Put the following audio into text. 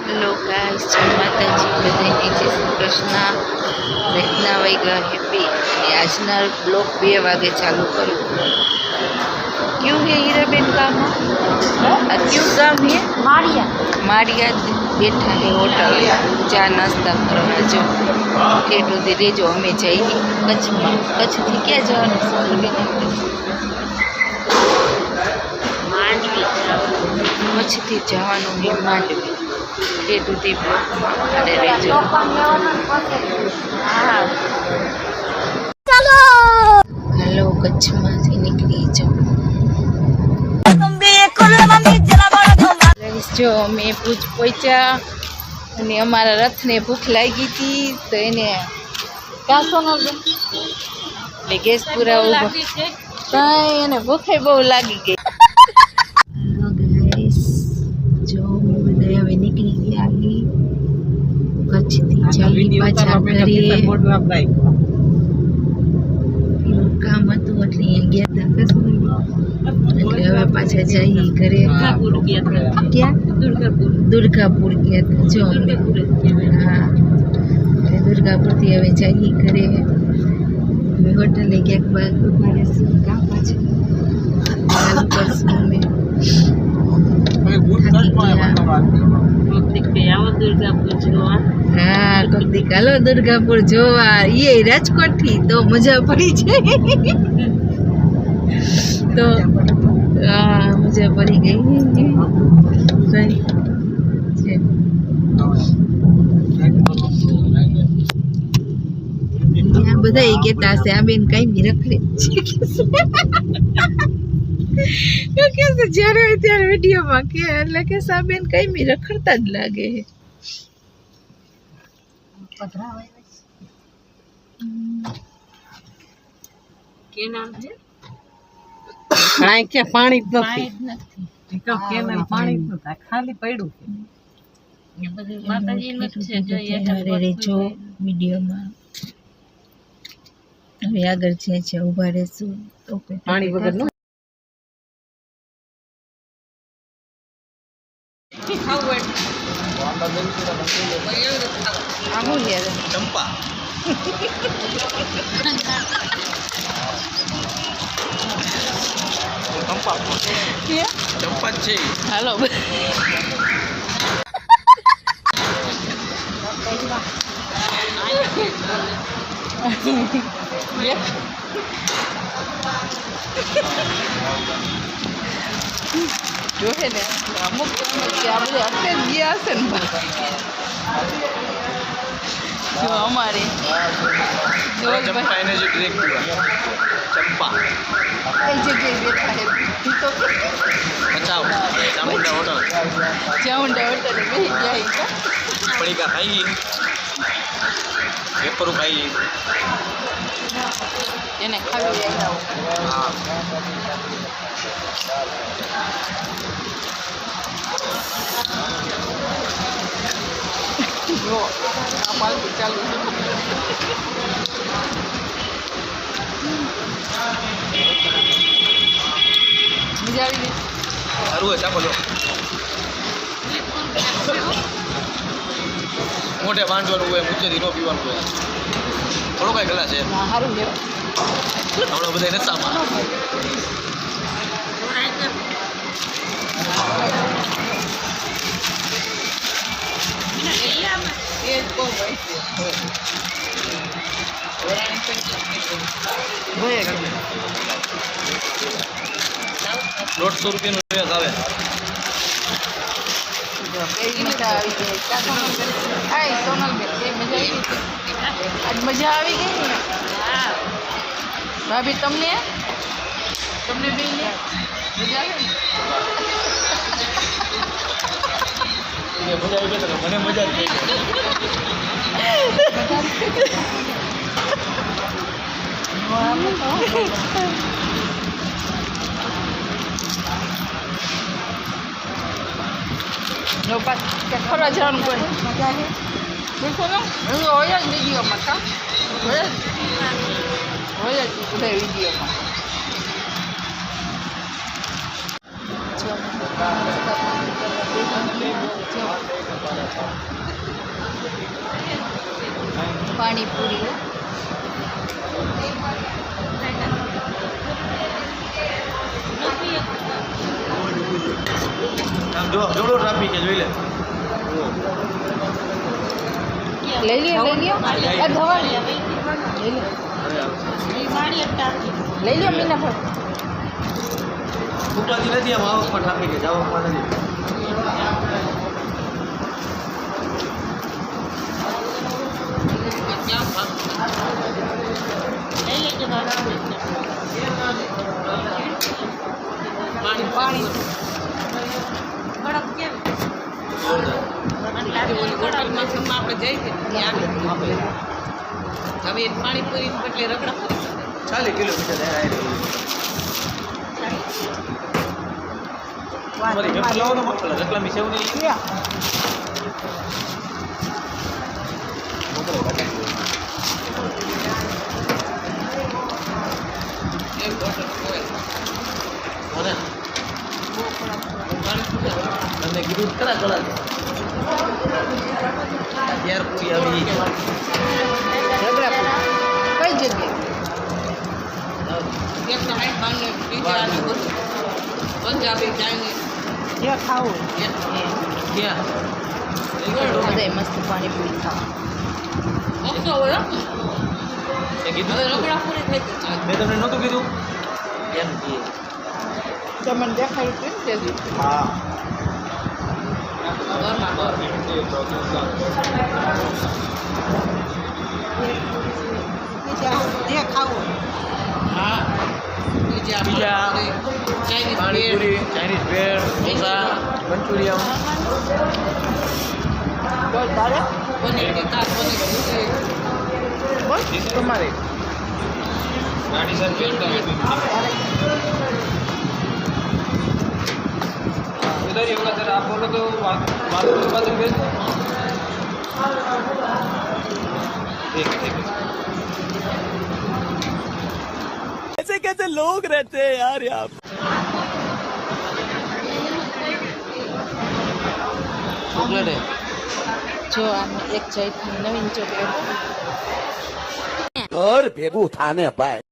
Hello guys, જય માતાજી, બધાને જય શ્રી કૃષ્ણ. રાતના વાગ્યા હેપી અને આજના બ્લોગ 2 વાગે ચાલુ કરું. ક્યું હે હીરાબેન કામ? આ ક્યું કામ હે? માળિયા બેઠા હે હોટલ, ચા નાસ્તા કરવા. જો ઠેઠ સુધી રેજો. અમે જઈએ કચ્છમાં. કચ્છથી ક્યાં જવાનું છે? કચ્છથી જવાનું હે માંડવી. ઠેઠ સુધી બ્લોકમાં અને રેજો. હાલો, કચ્છમાંથી નીકળી જાઓ. જો અમે ભુજ પહોંચ્યા અને અમારા રથને ભૂખ લાગી હતી તો એને કાસોનો એટલે ગેસ પુરાવો કાંઈ એને ભૂખે બહુ લાગી ગઈ. જો બધા હવે નીકળી ગયા કચ્છથી જઈએ પાછા ઘરે. કામ હતું એટલે અહીંયા ગયા હતા એટલે હવે પાછા જઈએ ઘરે. ક્યાં? દુર્ગાપુર ગયા હતા. જો અમે હા એટલે દુર્ગાપુરથી હવે જઈએ ઘરે. હવે હોટલે ક્યાંક બાગ ઉભા રહેશું. કામ પાછું ચાલુ કરશું અમે. હા, કોક દી હાલો દુર્ગાપુર જોવા. એ રાજકોટ થી તો મજા પડી જાય. તો હા, મજા પડી ગઈ. બધા કહેતા હશે આ બેન કઈ બી રખડે છે. જ્યારે ત્યારે વિડીયોમાં કે એટલે કે સાબેન કઈ બી રખડતા જ લાગે. પાણી જ નથી, ખાલી પડ્યું. રેજો વિડીયોમાં. હવે આગળ છે ઉભા રહેશું તો પાણી વગર નો ચંપા ચંપા છે. હાલો જોહે ને અમુક આપણે અત્યારે ગયા હશે ને જો અમારે ચંપા કઈ જગ્યાએ બેઠા હે તો ચામુંડા હોટલ બેસી ગયા. પડીકા ખાઈ પેપરું ખાઈ એને ખાવી જો આ પાલકી ચાલુ મજા આવી ગઈ. સારું હોય ચાપો જો મોઢે બાંધવાનું હોય, મૂચેથી ન પીવાનું હોય. થોડો કઈ ગલા છે સારું હમણાં બધા નશામાં. ₹150 આવે. મજા આવી ગઈ ને ભાભી? તમને બી મજા આવે ને? મને મજા જ ફરવા જવાનું કોઈ હોય જ વિડીયોમાં. કા હોય જ બધા વિડીયોમાં. પાણીપુરી હો. આમ જો જોડો ટ્રાફિક છે જોઈ લે લઈ લ્યો આ ધવા લઈ લ્યો મીના પર ઉપાધિ નથી આમ આવક પણ ટ્રાફિક છે આવકમાં નથી પાણી આપણે જઈએ હવે પાણીપુરી એટલે રગડા ચાલી કિલોમીટર રકલામી સેવ નહીં તમને કીધું ખરા કળા ત્યાર પૂરી આવી કઈ જગ્યાએ પંજાબી ચાઇનીઝ જ્યાં ખાવું ક્યાં બધા મસ્ત પાણીપુરી ખાવા એ કીધું રગડાપુરી થઈ ગઈ મેં તમને નહોતું કીધું એમ કીએ તમને દેખાયું હતું ને તે દિવસે. હા જે ખાવું હા બીજા પાણીપુરી ચાઇનીઝ ભેળ ઢોસા મંચુરિયન બોલ તારે પનીર ટીકા પનીર બોલ તમારી ગાડી સાથે उधर ही होगा सर आप बोलो तो बात भेज दो ठीक है ऐसे कैसे लोग रहते हैं यार यहाँ ચોકલેટ જો આમાં એક જાતની નવીન ચોકલેટ ઘર ભેગું થાને ભાઈ